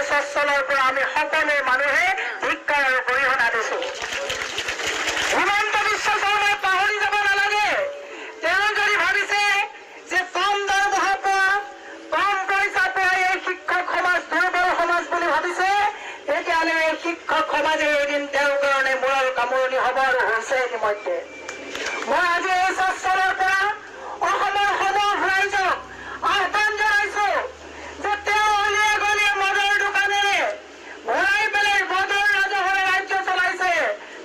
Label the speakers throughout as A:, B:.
A: স্বচ্ছলৰ পৰা আমি সকলো মানুহে ধিক্কাৰ আৰু গৰিহণা দিছো। হিমন্ত বিশ্ব শৰ্মাই পাহৰি যাব নালাগে। তেওঁ যদি ভাবিছে যে কম দৰমহা পোৱা, কম পইচা পোৱা এই শিক্ষক সমাজ দুৰ্বল সমাজ বুলি ভাবিছে, তেতিয়াহ'লে এই শিক্ষক সমাজে এদিন তেওঁৰ কাৰণে মূৰৰ কামোৰণি হ'ব আৰু হৈছে ইতিমধ্যে। মই আজি এই স্বচ্ছলৰ পৰা অসমৰ সমূহ ৰাইজক আহ্বান জনাইছো যে তেওঁ অলিয়ে গলিয়ে মদৰ দোকানেৰে ভৰাই পেলাই মদৰ ৰাজহৰে ৰাজ্য চলাইছে।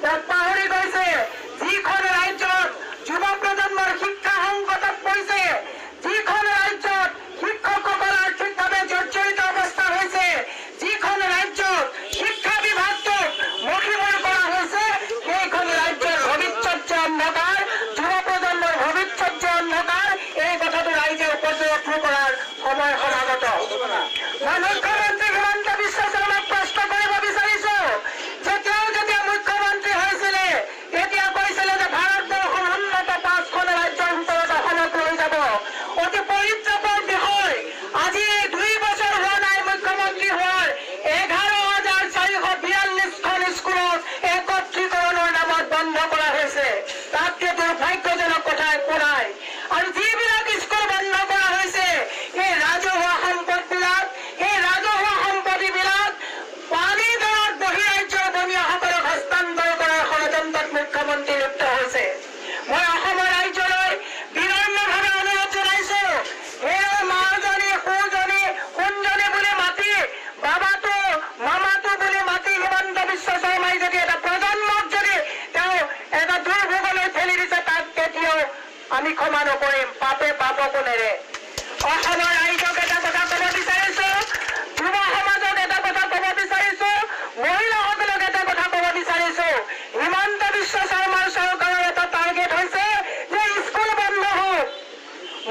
A: তেওঁ পাহৰি গৈছে যিখন ৰাজ্যত যুৱ প্ৰজন্মৰ শিক্ষা সংকটত পৰিছে, যিখন ৰাজ্যত শিক্ষকসকল আৰ্থিকভাৱে জৰ্জৰিত অৱস্থা হৈছে, যিখন ৰাজ্যত শিক্ষা বিভাগটোক মষিমূৰ কৰা হৈছে, সেইখন ৰাজ্যৰ ভৱিষ্যত যে অন্ধকাৰ, যুৱ প্ৰজন্মৰ ভৱিষ্যত যে অন্ধকাৰ, এই কথাটো ৰাইজে উপলব্ধি কৰাৰ সময় সমাগত। মই মুখ্যমন্ত্ৰী হিমন্ত বিশ্ব শৰ্মাক প্ৰশ্ন কৰিব বিচাৰিছো যে তেওঁ যেতিয়া মুখ্যমন্ত্ৰী হৈছিলে তেতিয়া কৈছিলে যে ভাৰতবৰ্ষৰ উন্নত 5খন ৰাজ্যৰ ভিতৰত অসমক লৈ যাব। অতি পৰিতাপৰ বিষয়, আজি 2 বছৰ হোৱা নাই মুখ্যমন্ত্ৰী হোৱাৰ, 11,442খন স্কুলত একত্ৰীকৰণৰ নামত বন্ধ কৰা হৈছে। তাতকৈ দুৰ্ভাগ্যজনক কথা একো নাই। আৰু যিবিলাক স্কুল বন্ধ কৰা হৈছে, সেই ৰাজহুৱা সম্পদবিলাক, সেই ৰাজহুৱা সম্পত্তিবিলাক পানী দৰত বহিৰাজ্যৰ বনীয়াসকলক হস্তান্তৰ কৰাৰ ষড়যন্ত্ৰত মুখ্যমন্ত্ৰী লিপ্ত হৈছে। মই অসমৰ ৰাজ্যলৈ বিনম্ৰভাৱে অনুৰোধ জনাইছো, সেই মাজনী সুজনী সোণজনী বুলি মাতি, বাবাটো মামাটো বুলি মাতি হিমন্ত বিশ্ব শৰ্মাই যদি এটা প্ৰজন্মক যদি তেওঁ এটা দুৰ্ভোগলৈ ঠেলি দিছে, তাক কেতিয়াও আমি ক্ষমা নকৰিম। পাপে পাপকো নেৰে। অসমৰ ৰাইজক এটা কথা ক'ব বিচাৰিছো, যুৱ সমাজক এটা কথা ক'ব বিচাৰিছো, মহিলাসকলক এটা কথা ক'ব বিচাৰিছো। হিমন্ত বিশ্ব শৰ্মাৰ চৰকাৰৰ এটা টাৰ্গেট হৈছে যে স্কুল বন্ধ হওক,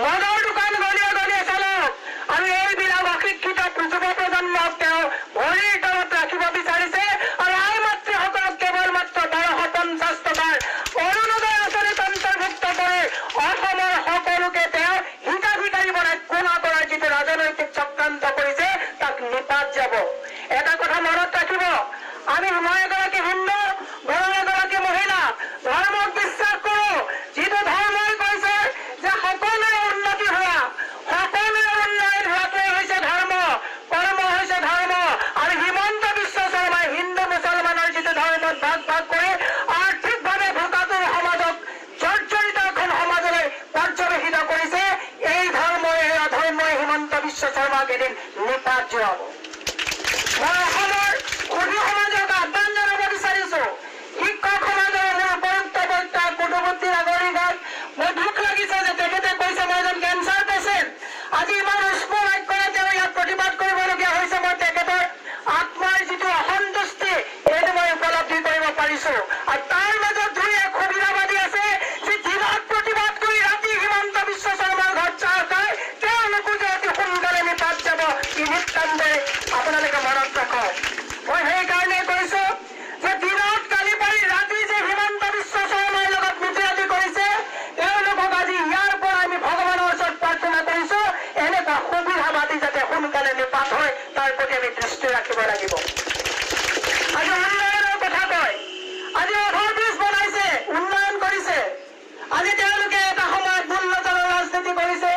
A: মদৰ দোকান গলিয়ে গলিয়ে চলক, আৰু এইবিলাক অশিক্ষিত যুৱ প্ৰজন্মক তেওঁ ভৰিৰ তলত ৰাখিব বিচাৰিছে। আৰু আই মাতৃসকলক কেৱল মাত্ৰ 1250 টকাৰ অৰুণোদয় আঁচনিত অন্তৰ্ভুক্ত কৰি অসমৰ সকলোকে তেওঁ হিতাধিকাৰী বনাই কোনা কৰাৰ যিটো ৰাজনৈতিক চক্ৰান্ত কৰিছে, তাক নিপাত যাব। এটা কথা মনত ৰাখিব, মই এগৰাকী হিন্দু, ঘৰৰ এগৰাকী মহিলা, ধৰ্মক বিশ্বাস কৰো। যিটো ধৰ্মই কৈছে যে সকলোৰে উন্নতি হোৱা, সকলোৰে উন্নয়ন হোৱাটোৱে হৈছে ধৰ্ম, কৰ্ম হৈছে ধৰ্ম। আৰু হিমন্ত বিশ্ব শৰ্মাই হিন্দু মুছলমানৰ যিটো ধৰ্মত ভাগ ভাগ কৰি আৰ্থিকভাৱে ভোকাতুৰ সমাজক জৰ্জৰিত এখন সমাজলৈ পৰ্যবেসিত কৰিছে, এই ধৰ্মই এই অধৰ্মই হিমন্ত বিশ্ব শৰ্মাক এদিন নিপাত যোৱাব। মই অসমৰ ক্ষুদ্ৰ সমাজক আহ্বান জনাব বিচাৰিছো, শিক্ষক সমাজৰ মোৰ উপযুক্ত বক্তা কুটুবুদ্দিন আগৰিগাক মোৰ দুখ লাগিছে যে তেখেতে কৈছে মই এজন কেঞ্চাৰ পেচেণ্ট। আজি ইমান উষ্ম বাক্যৰে তেওঁ ইয়াত প্ৰতিবাদ কৰিবলগীয়া হৈছে। মই তেখেতৰ আত্মাৰ যিটো অসন্তুষ্টি, এইটো মই উপলব্ধি কৰিব পাৰিছো। আৰু তাৰ মাজত 2-1 সুবিধাবাদী আছে যে দিনত প্ৰতিবাদ কৰি ৰাতি হিমন্ত বিশ্ব শৰ্মাৰ ঘৰত চাহ খায়, তেওঁলোকো যে অতি সোনকালে নিপাত যাব, ই নিতান্তই আপোনালোকে মনত ৰাখক। মই সেইকাৰণে কৈছো যে দিনত গালি পাৰি ৰাতি যে হিমন্ত বিশ্ব শৰ্মাৰ লগত মিতিৰাতি কৰিছে, তেওঁলোকক আজি ইয়াৰ পৰা আমি ভগৱানৰ ওচৰত প্ৰাৰ্থনা কৰিছো, এনেকুৱা সুবিধাবাদী যাতে সোনকালে নিপাত হয় তাৰ প্ৰতি আমি দৃষ্টি ৰাখিব লাগিব। আজি উন্নয়নৰ কথা কয়, আজি অভাৰব্ৰিজ বনাইছে, উন্নয়ন কৰিছে। আজি তেওঁলোকে এটা সময়ত মূল্যতলৰ ৰাজনীতি কৰিছে,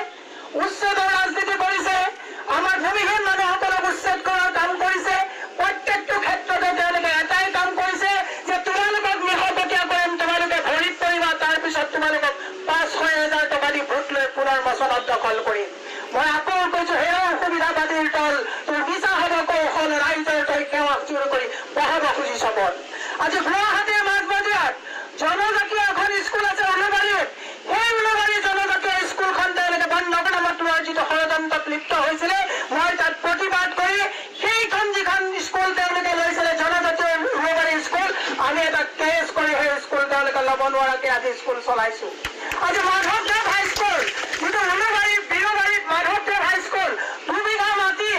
A: উচ্ছেদৰ ৰাজনীতি কৰিছে, আমাৰ ভূমিহীন মানুহসকলক উচ্ছেদ কৰাৰ কাম কৰিছে। প্ৰত্যেকটো ক্ষেত্ৰতে তেওঁলোকে এটাই কাম কৰিছে যে তোমালোকক নিশটকীয়া কৰিম, তোমালোকে ভৰিত পৰিবা, তাৰপিছত তোমালোকক 5-6 টকা দি ভোট লৈ পুনৰ মচলাত দখল কৰিম। মই আকৌ কৈছো, হেৰা সুবিধাবাদীৰ দল, তোৰ মিছা হব কৌশল, ৰাইজৰ তই সেৱা চুৰ কৰি বহাব খুজি চবত। আজি গুৱাহাটীৰ মাজমজিয়াত জনজাতীয় এখন স্কুল আছে উলুবাৰীত, সেই উলুবাৰী জনজাতীয় স্কুলখন তেওঁলোকে বন্ধ নামত লোৱাৰ যিটো ষড়যন্ত্ৰত লিপ্ত হৈছিলে, মই তাত প্ৰতিবাদ কৰি সেইখন যিখন স্কুল তেওঁলোকে লৈছিলে জনজাতীয় উলুবাৰী স্কুল, আমি এটা কেছ কৰি সেই স্কুল তেওঁলোকে ল'ব নোৱাৰাকে আজি স্কুল চলাইছো। আজি মাধৱদেৱ হাইস্কুল, যিটো উলুবাৰীত বিৰুবাৰীত মাধৱদেৱ হাইস্কুল, 2 বিঘা মাটি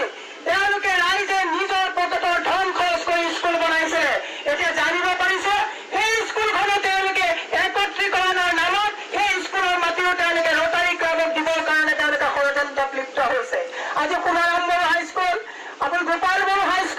A: তেওঁলোকে ৰাইজে নিজৰ পকেটৰ ধন খৰচ কৰি স্কুল বনাইছে। এতিয়া জানিব পাৰিছে সেই স্কুলখনো তেওঁলোকে একত্ৰীকৰণৰ নামত সেই স্কুলৰ মাটিও তেওঁলোকে ৰটাৰী ক্লাবক দিবৰ কাৰণে তেওঁলোকে ষড়যন্ত্ৰত লিপ্ত হৈছে। আজি কুমাৰাম বড়ো হাইস্কুল, আপুনি গোপাল বড়ো হাইস্কুল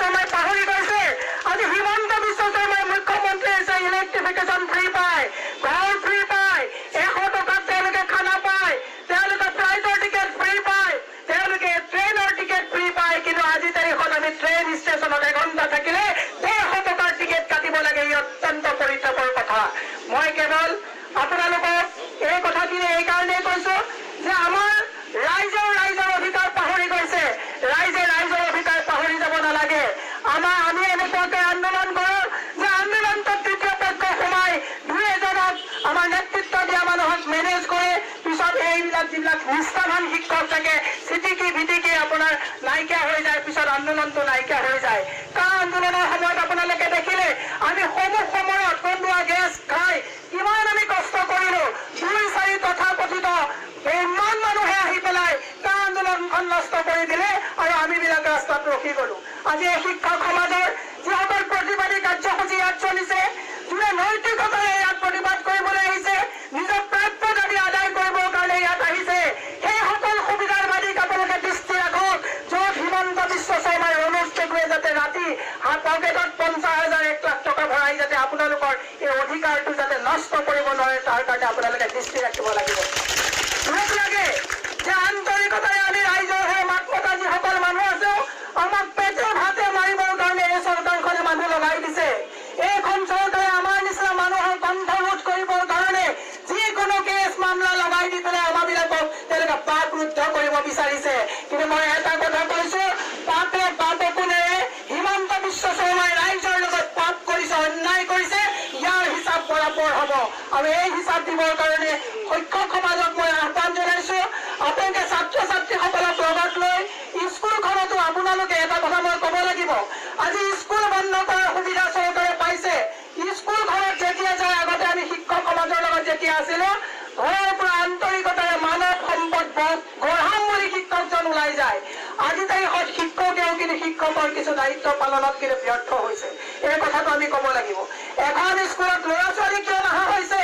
A: শৰ্মাই পাহৰি গৈছে আজি হিমন্ত বিশ্ব শৰ্মাই মুখ্যমন্ত্ৰী হৈছে ইলেক্ট্ৰিফিকেশ্যন ফ্ৰী পায় ঘৰ ফ্ৰী পায় 100 টকাত তেওঁলোকে খানা পায় তেওঁলোকে ফ্লাইটৰ টিকেট ফ্ৰী পায় তেওঁলোকে ট্ৰেইনৰ টিকেট ফ্ৰী পায় কিন্তু আজি তাৰিখত আমি ট্ৰেইন ষ্টেচনত এঘণ্টা থাকিলে 150 টকাৰ টিকেট কাটিব লাগে ই অত্যন্ত পৰিতাপৰ কথা মই কেৱল আপোনালোকক এই কথাখিনি এইকাৰণেই কৈছো যে আমাৰ ৰাইজৰ অধিকাৰ পাহৰি গৈছে ৰাইজে ৰাইজৰ অধিকাৰ পাহৰি যাব নালাগে আমি এনেকুৱাকৈ আন্দোলন কৰোঁ যে আন্দোলনটোত তৃতীয় পক্ষ সোমাই দুই এজনক আমাৰ নেতৃত্ব দিয়া মানুহক মেনেজ কৰে পিছত এইবিলাক যিবিলাক নিষ্ঠাৱান শিক্ষক থাকে চিটিকি ভিটিকি আপোনাৰ নাইকিয়া হৈ যায় পিছত আন্দোলনটো নাইকিয়া হৈ যায় কা আন্দোলনৰ সময়ত আপোনালোকে দেখিলে আমি সময়ত কন্দুৱা গেছ খাই কিমান আমি কষ্ট কৰিলো 2-4 তথাকথিত ইমান মানুহে আহি পেলাই কা আন্দোলনখন নষ্ট কৰি দিলে আৰু আমি বিলাক ৰাস্তাত ৰখি গলো আজি এই শিক্ষক সমাজৰ যিসকল প্ৰতিবাদী কাৰ্যসূচী ইয়াত চলিছে যোনে নৈতিকতাৰে ইয়াত প্ৰতিবাদ কৰিবলৈ আহিছে নিজৰ প্ৰাপ্য দাবী আদায় কৰিবৰ কাৰণে ইয়াত আহিছে সেইসকল সুবিধাৰ মালিক আপোনালোকে দৃষ্টি ৰাখক য'ত হিমন্ত বিশ্ব শৰ্মাই ৰমেশ পেগুৱে যাতে ৰাতি পকেটত 50,000 1 লাখ টকা ভৰাই যাতে আপোনালোকৰ এই অধিকাৰটো যাতে নষ্ট কৰিব নোৱাৰে তাৰ কাৰণে আপোনালোকে দৃষ্টি ৰাখিব লাগিব দুখ লাগে যে আন্তৰিকতাৰে আমি ৰাইজৰ হৈ মাত মতা যিসকল মানুহ আছে আমাক পেটে ভাতে মাৰিবৰ কাৰণে এই চৰকাৰখনে মানুহ লগাই দিছে এইখন চৰকাৰে আমাৰ নিচিনা মানুহৰ কণ্ঠৰোধ কৰিবৰ কাৰণে যিকোনো কেছ মামলা লগাই দি পেলাই আমাবিলাকক তেওঁলোকে পাপ ৰুদ্ধ কৰিব বিচাৰিছে কিন্তু মই এটা কথা কৈছো পাপে কোনেৰে হিমন্ত বিশ্ব শৰ্মাই ৰাইজৰ লগত পাপ কৰিছে অন্যায় কৰিছে ইয়াৰ হিচাপ বৰাবৰ হ'ব আৰু এই হিচাপ দিবৰ কাৰণে শিক্ষক সমাজক মই আহ্বান জনাইছো আপোনালোকে ছাত্ৰ ছাত্ৰীসকলক লগত লৈ স্কুলখনতো আপোনালোকে এটা কথা মই ক'ব লাগিব আজি স্কুল বন্ধ কৰাৰ সুবিধা চৰকাৰে পাইছে স্কুলখনত যেতিয়া যায় আগতে আমি শিক্ষক সমাজৰ লগত যেতিয়া আছিলো ঘৰৰ পৰা আন্তৰিকতাৰে মানৱ সম্পদ গঢ়াম বুলি শিক্ষকজন ওলাই যায় আজি তাৰিখত শিক্ষকেও কিন্তু শিক্ষকৰ কিছু দায়িত্ব পালনত কিন্তু ব্যৰ্থ হৈছে এই কথাটো আমি ক'ব লাগিব এখন স্কুলত ল'ৰা ছোৱালী কিয় নহা হৈছে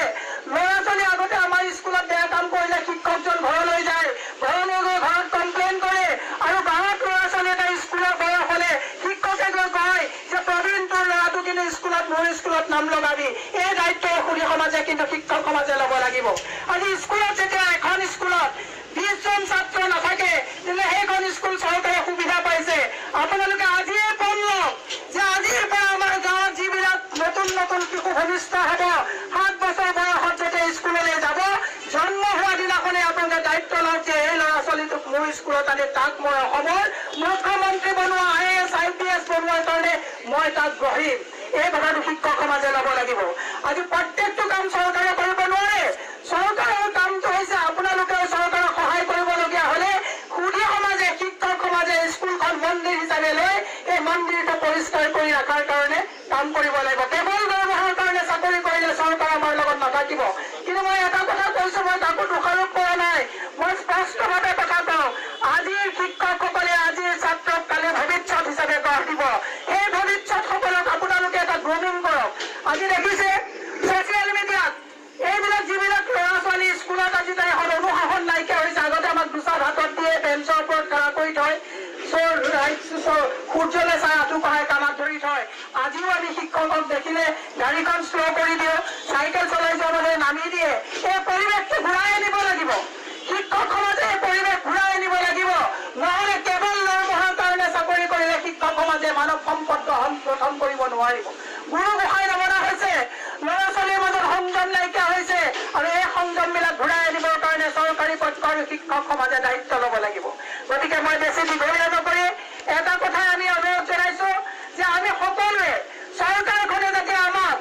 A: ল'ৰা ছোৱালী আগতে আমাৰ স্কুলত বেয়া কাম কৰিলে শিক্ষকজন ঘৰলৈ যায় ঘৰলৈ গৈ ঘৰত কমপ্লেইন কৰে আৰু গাঁৱত ল'ৰা ছোৱালী এটা স্কুলৰ বয়স হ'লে শিক্ষকে গৈ কয় যে প্ৰবীণ তোৰ ল'ৰাটো কিন্তু স্কুলত মোৰ স্কুলত নাম লগাবি এই দায়িত্ব সুধি সমাজে কিন্তু শিক্ষক সমাজে ল'ব লাগিব আজি স্কুলত যেতিয়া এখন স্কুলত 20 জন ছাত্ৰ নাথাকে তেন্তে সেইখন স্কুল চৰকাৰে সুবিধা পাইছে আপোনালোকে আজিয়ে গম লওক যে আজিৰ পৰা আমাৰ গাঁৱত যিবিলাক নতুন শিশু ভূমিষ্ঠ হ'ব 7 বছৰ বয়সত যেতিয়া স্কুললৈ যাব জন্ম হোৱা দিনাখনে আপোনালোকে দায়িত্ব লওক যে এই ল'ৰা ছোৱালীটোক মোৰ স্কুলত আনি তাক মই অসমৰ মুখ্যমন্ত্ৰী বনোৱা IAS IPS বনোৱাৰ কাৰণে মই তাক গঢ়িম এই কথাটো শিক্ষক সমাজে ল'ব লাগিব আজি প্ৰত্যেকটো কাম চৰকাৰে কৰিব নোৱাৰে চৰকাৰৰ কামটো হৈছে আপোনালোকেও চৰকাৰক সহায় কৰিবলগীয়া হ'লে সুধী সমাজে শিক্ষক সমাজে স্কুলখন মন্দিৰ হিচাপে লৈ এই মন্দিৰটো পৰিষ্কাৰ কৰি ৰখাৰ কাৰণে কাম কৰিব লাগিব কেৱল দৰমহাৰ কাৰণে চাকৰি কৰিলে চৰকাৰ আমাৰ লগত নাথাকিব কিন্তু মই এটা কথা কৈছো মই কাকো দোষাৰোপ কৰা নাই মই স্পষ্টভাৱে কথা কওঁ আজিৰ শিক্ষকসকলে আজিৰ ছাত্ৰক কালি ভৱিষ্যত হিচাপে গঢ় দিব সেই ভৱিষ্যতসকলক আপোনালোকে এটা গ্ৰুমিং কৰক আজি দেখিছে ছচিয়েল মিডিয়াত এইবিলাক যিবিলাক ল'ৰা ছোৱালী স্কুলত আজি তাৰিখত অনুশাসন নাইকিয়া হৈছে আগতে আমাক দুচাৰ হাতত দিয়ে বেঞ্চৰ ওপৰত খাৰা কৰি থয় সূৰ্যলৈ চাই আঁঠু কঢ়াই কাণত ধৰি থয় আজিও আমি শিক্ষকক দেখিলে গাড়ীখন শ্ল' কৰি দিওঁ চাইকেল চলাই যোৱা মানুহে নামি দিয়ে এই পৰিৱেশটো ঘূৰাই আনিব লাগিব শিক্ষক সমাজে এই পৰিৱেশ ঘূৰাই আনিব লাগিব নহ'লে কেৱল দৰমহাৰ কাৰণে চাকৰি কৰিলে শিক্ষক সমাজে মানৱ সম্পদ গঠন কৰিব নোৱাৰিব গুৰু গোসাঁই নমনা হৈছে ল'ৰা ছোৱালীৰ মাজত সংযম নাইকিয়া হৈছে আৰু এই সংযমবিলাক ঘূৰাই আনিবৰ কাৰণে চৰকাৰী পক্ষ আৰু শিক্ষক সমাজে দায়িত্ব ল'ব লাগিব গতিকে মই বেছি দীঘলীয়া নকৰি এটা কথাই আমি অনুৰোধ জনাইছো যে আমি সকলোৱে চৰকাৰখনে যাতে আমাক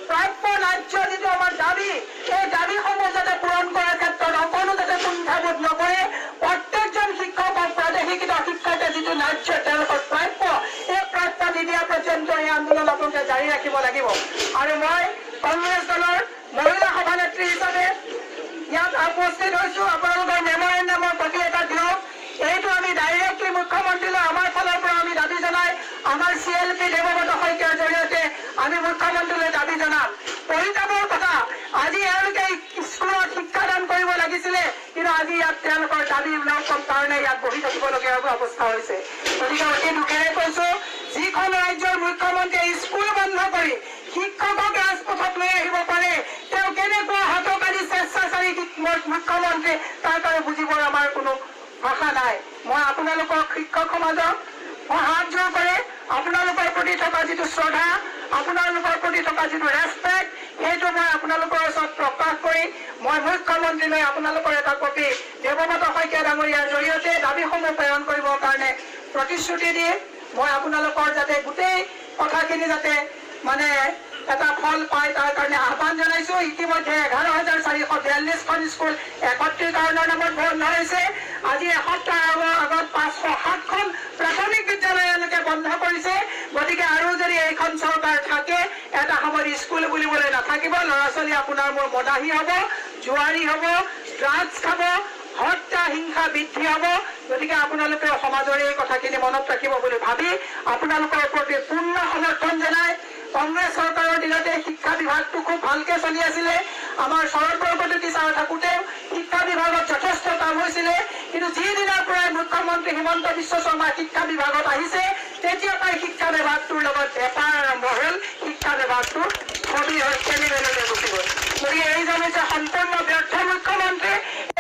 A: প্ৰাপ্য ন্যায্য যিটো আমাৰ দাবী এই দাবীসমূহ যাতে পূৰণ কৰাৰ ক্ষেত্ৰত অকণো যাতে কুণ্ঠাবোধ নকৰে প্ৰত্যেকজন শিক্ষকক প্ৰাদেশিক শিক্ষকে যিটো ন্যায্য তেওঁলোকৰ প্ৰাপ্য এই প্ৰাপ্য নিদিয়া পৰ্যন্ত এই আন্দোলন আপোনালোকে জাৰি ৰাখিব লাগিব আৰু মই কংগ্ৰেছ দলৰ মহিলা সভানেত্ৰী হিচাপে ইয়াত উপস্থিত হৈছো আপোনালোকৰ মেমৰেণ্ডামৰ প্ৰতি এটা দিয়ক এইটো আমি ডাইৰেক্টলি মুখ্যমন্ত্ৰীলৈ আমাৰ ফালৰ পৰা আমি দাবী জনাই আমাৰ CLP দেৱব্ৰত শইকীয়াৰ জৰিয়তে আমি মুখ্যমন্ত্ৰীলৈ দাবী জনাম পৰিতাপৰ কথা আজি এওঁলোকে স্কুলত শিক্ষাদান কৰিব লাগিছিলে কিন্তু আজি ইয়াত তেওঁলোকৰ দাবী উল্লেখৰ কাৰণে ইয়াত বহি থাকিবলগীয়া অৱস্থা হৈছে গতিকে অতি দুখেৰে কৈছো যিখন ভাষা নাই। মই আপোনালোকৰ শিক্ষক সমাজক মই হাত জোৰ কৰি আপোনালোকৰ প্ৰতি থকা যিটো শ্ৰদ্ধা, আপোনালোকৰ প্ৰতি থকা যিটো ৰেচপেক্ট, সেইটো মই আপোনালোকৰ ওচৰত প্ৰকাশ কৰি মই মুখ্যমন্ত্ৰীলৈ আপোনালোকৰ এটা কপি দেৱব্ৰত শইকীয়া ডাঙৰীয়াৰ জৰিয়তে দাবীসমূহ প্ৰেৰণ কৰিবৰ কাৰণে প্ৰতিশ্ৰুতি দি মই আপোনালোকৰ যাতে গোটেই কথাখিনি যাতে মানে এটা ফল পায় তাৰ কাৰণে আহ্বান জনাইছো। ইতিমধ্যে 11,442খন স্কুল একত্ৰীকৰণৰ নামত বন্ধ হৈছে। আজি এসপ্তাহৰ আগত 507খন প্ৰাথমিক বিদ্যালয়লৈকে বন্ধ কৰিছে। গতিকে আৰু যদি এইখন চৰকাৰ থাকে এটা সময়ত স্কুল বুলিবলৈ নাথাকিব। ল'ৰা ছোৱালী আপোনাৰ মোৰ মদাহী হ'ব, জুৱাৰী হ'ব, ড্ৰাগছ খাব, হত্যা হিংসা বৃদ্ধি হ'ব। গতিকে আপোনালোকে সমাজৰ এই কথাখিনি মনত ৰাখিব বুলি ভাবি আপোনালোকৰ প্ৰতি পূৰ্ণ সমৰ্থন জনাই কংগ্ৰেছ চৰকাৰৰ দিনতে শিক্ষা বিভাগটো খুব ভালকে চলি আছিলে। আমাৰ শৰদ বৰপতি ছাৰ থাকোঁতে শিক্ষা বিভাগত যথেষ্ট কাম হৈছিলে। কিন্তু যিদিনাৰ পৰাই মুখ্যমন্ত্ৰী হিমন্ত বিশ্ব শৰ্মা শিক্ষা বিভাগত আহিছে তেতিয়াৰ পৰাই শিক্ষা বিভাগটোৰ লগত বেপাৰ আৰম্ভ হ'ল। শিক্ষা বিভাগটো ছবি হৈ খেলি মেলিলৈ গুচি গ'ল। গতিকে এইজন হৈছে সম্পূৰ্ণ ব্যৰ্থ মুখ্যমন্ত্ৰী।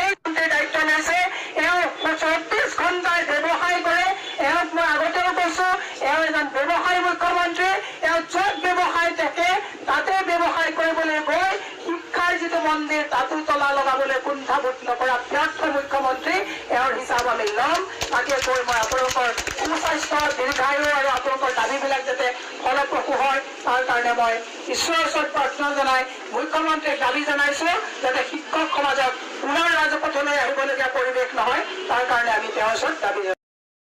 A: এই মন্ত্ৰীৰ দায়িত্ব লৈছে। এওঁ 24 ঘণ্টাই ব্যৱসায় কৰে। এওঁক মই আগতেও কৈছো এওঁ এজন ব্যৱসায়ী মুখ্যমন্ত্ৰী। এওঁ য'ত ব্যৱসায় থাকে তাতে ব্যৱসায় কৰিবলৈ গৈ শিক্ষাৰ যিটো মন্দিৰ তাতো তলা লগাবলৈ কুণ্ঠাবোধ নকৰা ব্যৰ্থ মুখ্যমন্ত্ৰী। এওঁৰ হিচাপ আমি ল'ম। তাকে কৈ মই আপোনালোকৰ সুস্বাস্থ্য দীৰ্ঘায়ু আৰু আপোনালোকৰ দাবীবিলাক যাতে ফলপ্ৰসূ হয় তাৰ কাৰণে মই ঈশ্বৰৰ ওচৰত প্ৰাৰ্থনা জনাই মুখ্যমন্ত্ৰীক দাবী জনাইছো যাতে শিক্ষক সমাজক